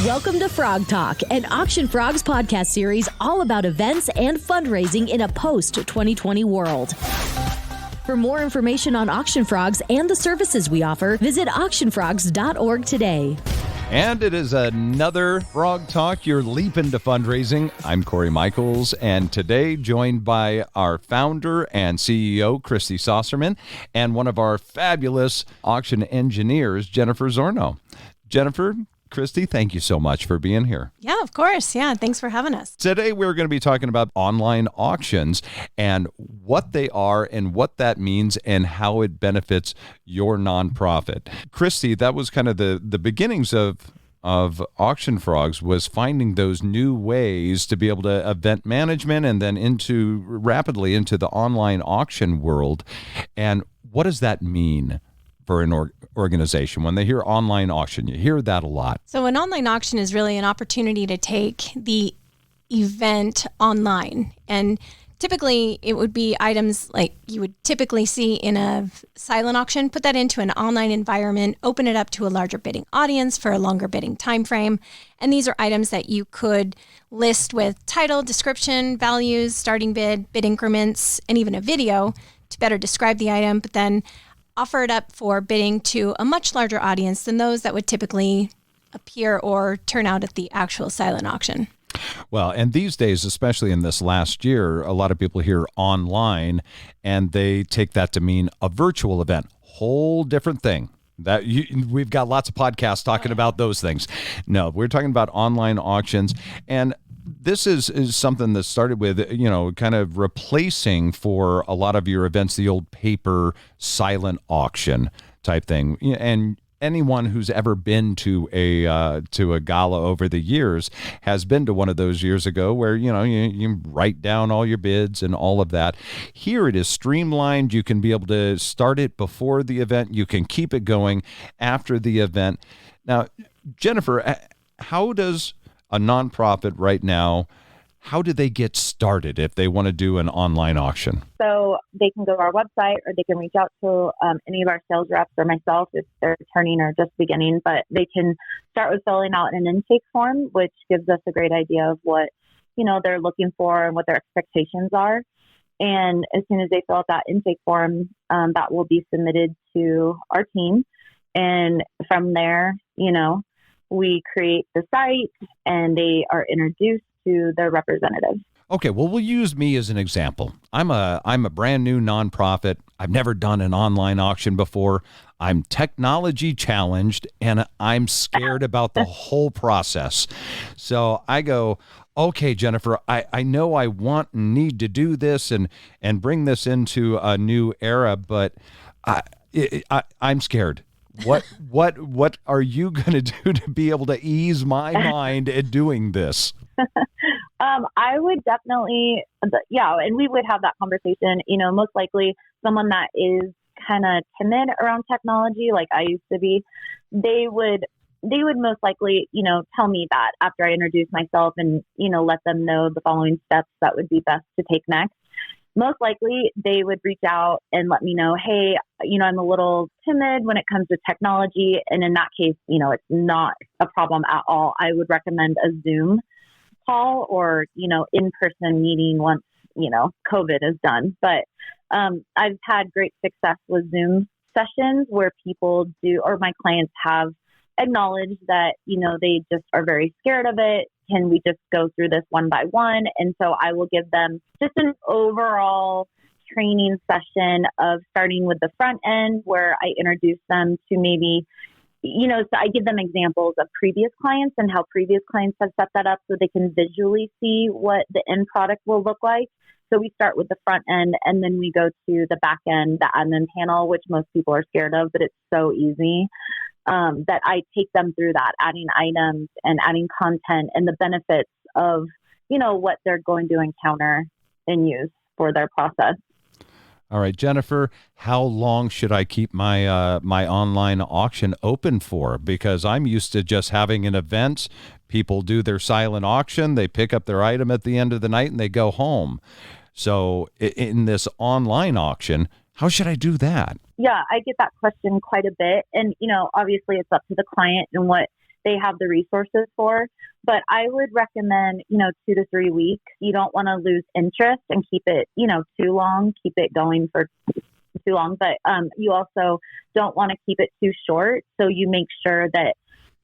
Welcome to Frog Talk, an Auction Frogs podcast series all about events and fundraising in a post-2020 world. For more information on Auction Frogs and the services we offer, visit auctionfrogs.org today. And it is another Frog Talk, your leap into fundraising. I'm Corey Michaels, and today joined by our founder and CEO, Christy Saucerman, and one of our fabulous auction engineers, Jennifer Zorno. Jennifer, Christy, thank you so much for being here. Yeah, of course. Yeah, thanks for having us. Today, we're going to be talking about online auctions and what they are and what that means and how it benefits your nonprofit. Christy, that was kind of the beginnings of Auction Frogs, was finding those new ways to be able to event management and then rapidly into the online auction world. And what does that mean for an organization? When they hear online auction, you hear that a lot. So an online auction is really an opportunity to take the event online. And typically it would be items like you would typically see in a silent auction, put that into an online environment, open it up to a larger bidding audience for a longer bidding time frame. And these are items that you could list with title, description, values, starting bid, bid increments, and even a video to better describe the item, but then offer it up for bidding to a much larger audience than those that would typically appear or turn out at the actual silent auction. Well, and these days, especially in this last year, a lot of people hear online and they take that to mean a virtual event. Whole different thing. We've got lots of podcasts talking about those things. No, we're talking about online auctions. And this is something that started with, kind of replacing for a lot of your events, the old paper silent auction type thing. And anyone who's ever been to a gala over the years has been to one of those years ago where, you write down all your bids and all of that. Here it is streamlined. You can be able to start it before the event. You can keep it going after the event. Now, Jennifer, how does a nonprofit right now, how do they get started if they want to do an online auction? So they can go to our website, or they can reach out to any of our sales reps or myself if they're turning or just beginning. But they can start with filling out an intake form, which gives us a great idea of what they're looking for and what their expectations are. And as soon as they fill out that intake form, that will be submitted to our team. And from there, we create the site and they are introduced to their representatives. Okay, well, we'll use me as an example. I'm a brand new nonprofit. I've never done an online auction before. I'm technology challenged and I'm scared about the whole process. So I go, okay, Jennifer, I know I want and need to do this and bring this into a new era, but I'm scared. What are you going to do to be able to ease my mind at doing this? I would definitely, and we would have that conversation. Most likely someone that is kind of timid around technology, like I used to be, they would most likely, tell me that after I introduce myself and, let them know the following steps that would be best to take next. Most likely they would reach out and let me know, hey, I'm a little timid when it comes to technology. And in that case, it's not a problem at all. I would recommend a Zoom call or, in-person meeting once, COVID is done. But I've had great success with Zoom sessions where people do, or my clients have acknowledged that, they just are very scared of it. Can we just go through this one by one? And so I will give them just an overall training session of starting with the front end where I introduce them to maybe, so I give them examples of previous clients and how previous clients have set that up so they can visually see what the end product will look like. So we start with the front end and then we go to the back end, the admin panel, which most people are scared of, but it's so easy. That I take them through that, adding items and adding content and the benefits of, what they're going to encounter and use for their process. All right, Jennifer, how long should I keep my my online auction open for? Because I'm used to just having an event. People do their silent auction, they pick up their item at the end of the night and they go home. So in this online auction, how should I do that? Yeah, I get that question quite a bit. And, obviously it's up to the client and what they have the resources for. But I would recommend, 2 to 3 weeks. You don't want to lose interest and keep it, too long, keep it going for too long. But you also don't want to keep it too short. So you make sure that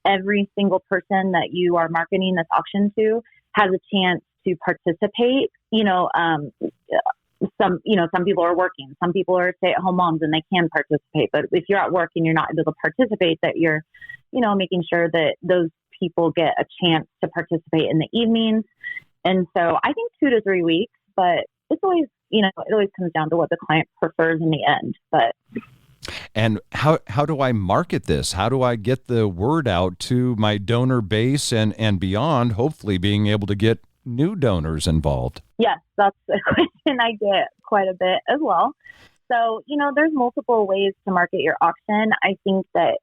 every single person that you are marketing this auction to has a chance to participate. Some people are working, some people are stay-at-home moms and they can participate. But if you're at work and you're not able to participate, that you're, making sure that those people get a chance to participate in the evenings. And so I think 2 to 3 weeks, but it's always, it always comes down to what the client prefers in the end. But and how do I market this? How do I get the word out to my donor base and beyond, hopefully being able to get new donors involved? Yes, that's a question I get quite a bit as well. So, there's multiple ways to market your auction. I think that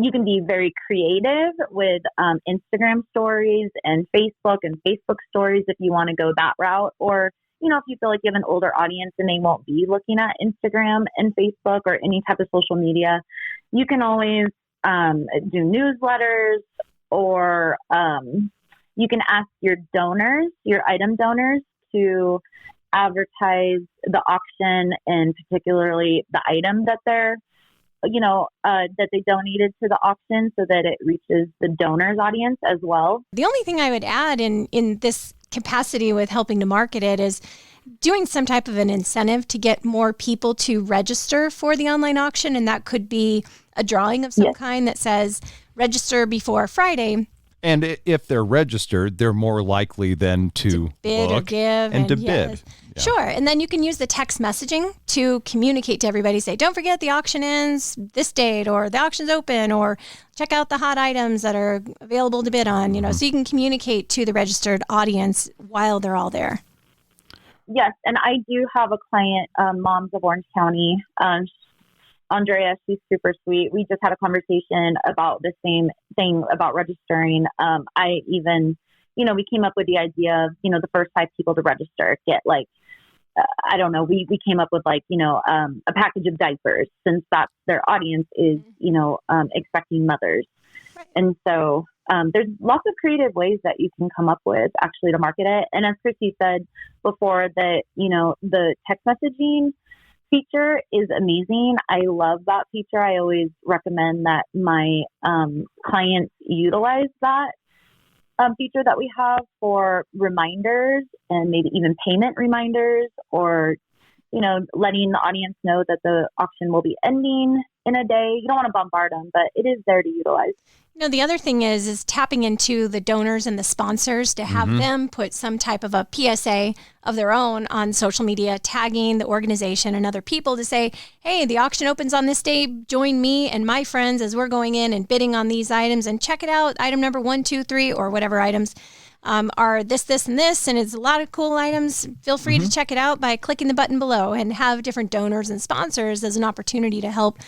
you can be very creative with Instagram stories and Facebook stories if you want to go that route. Or, if you feel like you have an older audience and they won't be looking at Instagram and Facebook or any type of social media, you can always do newsletters, or you can ask your donors, your item donors, to advertise the auction and particularly the item that they're, that they donated to the auction, so that it reaches the donor's audience as well. The only thing I would add in this capacity with helping to market it is doing some type of an incentive to get more people to register for the online auction. And that could be a drawing of some kind that says register before Friday. And if they're registered, they're more likely then to bid look or give and to bid. Yeah. Sure. And then you can use the text messaging to communicate to everybody, say, don't forget the auction ends this date, or the auction's open, or check out the hot items that are available to bid on, so you can communicate to the registered audience while they're all there. Yes. And I do have a client, Moms of Orange County, Andrea, she's super sweet. We just had a conversation about the same thing about registering. I even, we came up with the idea of, the first 5 people to register get we came up with a package of diapers, since that's their audience is, expecting mothers. Right. And so there's lots of creative ways that you can come up with actually to market it. And as Christy said before, that, the text messaging feature is amazing. I love that feature. I always recommend that my clients utilize that feature that we have for reminders, and maybe even payment reminders, or, letting the audience know that the auction will be ending in a day. You don't want to bombard them, but it is there to utilize. The other thing is tapping into the donors and the sponsors to have them put some type of a PSA of their own on social media, tagging the organization and other people to say, hey, the auction opens on this day. Join me and my friends as we're going in and bidding on these items, and check it out. Item number 1, 2, 3, or whatever items are this, and this, and it's a lot of cool items. Feel free to check it out by clicking the button below, and have different donors and sponsors as an opportunity to help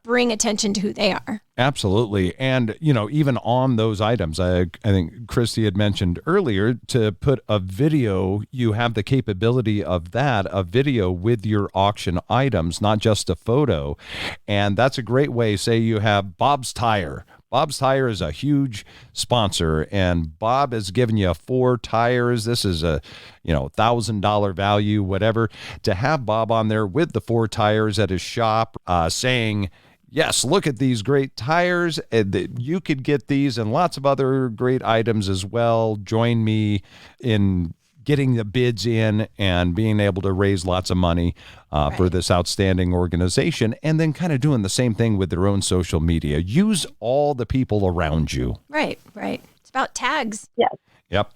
bring attention to who they are. Absolutely. And, even on those items, I think Christy had mentioned earlier, to put a video, you have the capability of that, a video with your auction items, not just a photo. And that's a great way. Say you have Bob's Tire. Bob's Tire is a huge sponsor, and Bob has given you 4 tires. This is a, $1,000 value, whatever. To have Bob on there with the 4 tires at his shop, saying, yes, look at these great tires. You could get these and lots of other great items as well. Join me in getting the bids in and being able to raise lots of money for this outstanding organization, and then kind of doing the same thing with their own social media. Use all the people around you. Right. It's about tags. Yes. Yep.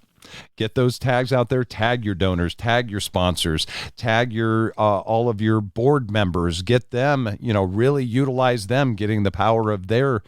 Get those tags out there. Tag your donors, tag your sponsors, tag your all of your board members. Get them, really utilize them, getting the power of their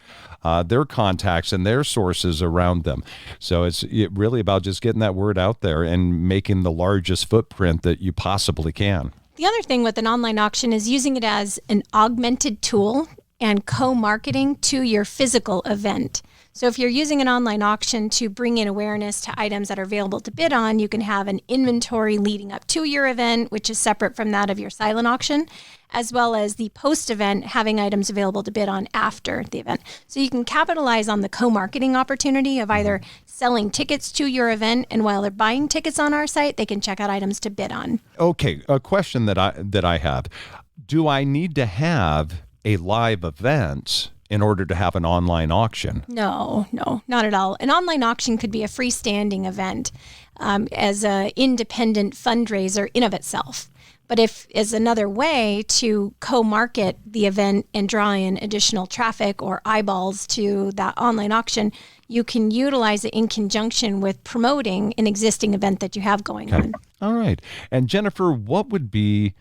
contacts and their sources around them. So it's really about just getting that word out there and making the largest footprint that you possibly can. The other thing with an online auction is using it as an augmented tool and co-marketing to your physical event. So if you're using an online auction to bring in awareness to items that are available to bid on, you can have an inventory leading up to your event, which is separate from that of your silent auction, as well as the post-event having items available to bid on after the event. So you can capitalize on the co-marketing opportunity of either selling tickets to your event, and while they're buying tickets on our site, they can check out items to bid on. Okay, a question that I have. Do I need to have a live event in order to have an online auction? No, not at all. An online auction could be a freestanding event as an independent fundraiser in of itself. But if is another way to co-market the event and draw in additional traffic or eyeballs to that online auction, you can utilize it in conjunction with promoting an existing event that you have going on. All right. And Jennifer, what would be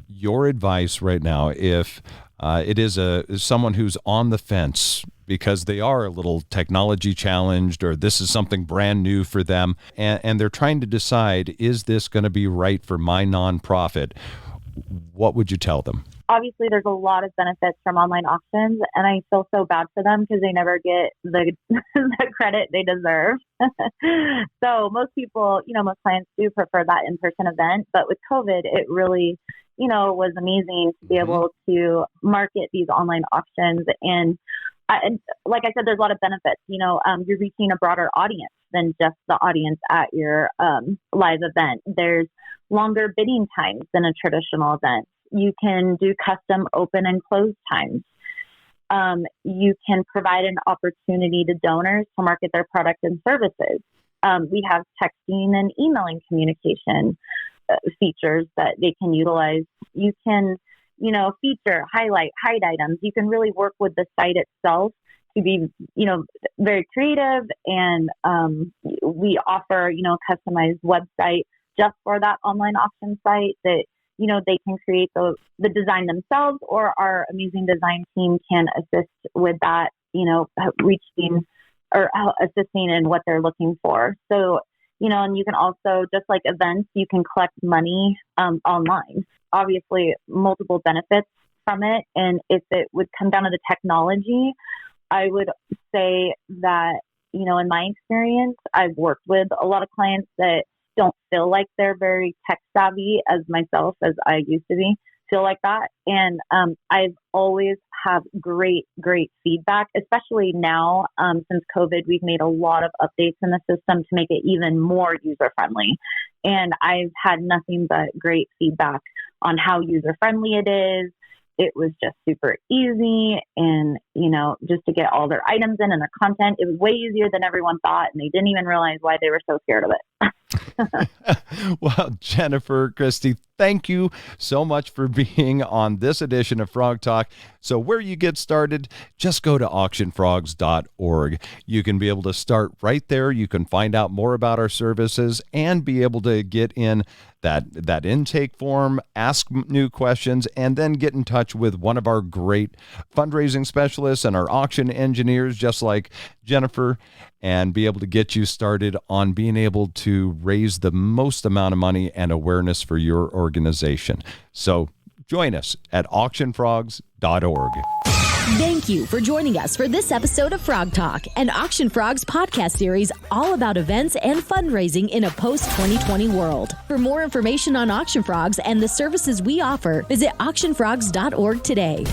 your advice right now if it is someone who's on the fence because they are a little technology challenged, or this is something brand new for them, and they're trying to decide, is this going to be right for my nonprofit? What would you tell them? Obviously, there's a lot of benefits from online auctions, and I feel so bad for them because they never get the credit they deserve. So most people, most clients do prefer that in-person event, but with COVID, it really, was amazing to be able to market these online auctions. And like I said, there's a lot of benefits. You're reaching a broader audience than just the audience at your live event. There's longer bidding times than a traditional event. You can do custom open and close times. You can provide an opportunity to donors to market their products and services. We have texting and emailing communication features that they can utilize. You can, feature, highlight, hide items. You can really work with the site itself to be, very creative. And we offer, a customized website just for that online auction site that, they can create the design themselves, or our amazing design team can assist with that, reaching or assisting in what they're looking for. So, and you can also, just like events, you can collect money online. Obviously, multiple benefits from it. And if it would come down to the technology, I would say that, in my experience, I've worked with a lot of clients that don't feel like they're very tech savvy as myself, as I used to be, feel like that. And I've always have great feedback, especially now since COVID. We've made a lot of updates in the system to make it even more user friendly. And I've had nothing but great feedback on how user friendly it is. It was just super easy, and, just to get all their items in and their content, it was way easier than everyone thought, and they didn't even realize why they were so scared of it. Well, Jennifer, Christy, thank you so much for being on this edition of Frog Talk. So where you get started, just go to auctionfrogs.org. You can be able to start right there. You can find out more about our services and be able to get in that intake form, ask new questions, and then get in touch with one of our great fundraising specialists and our auction engineers, just like Jennifer, and be able to get you started on being able to raise the most amount of money and awareness for your organization. So join us at auctionfrogs.org. Thank you for joining us for this episode of Frog Talk, an Auction Frogs podcast series all about events and fundraising in a post-2020 world. For more information on Auction Frogs and the services we offer, visit auctionfrogs.org today.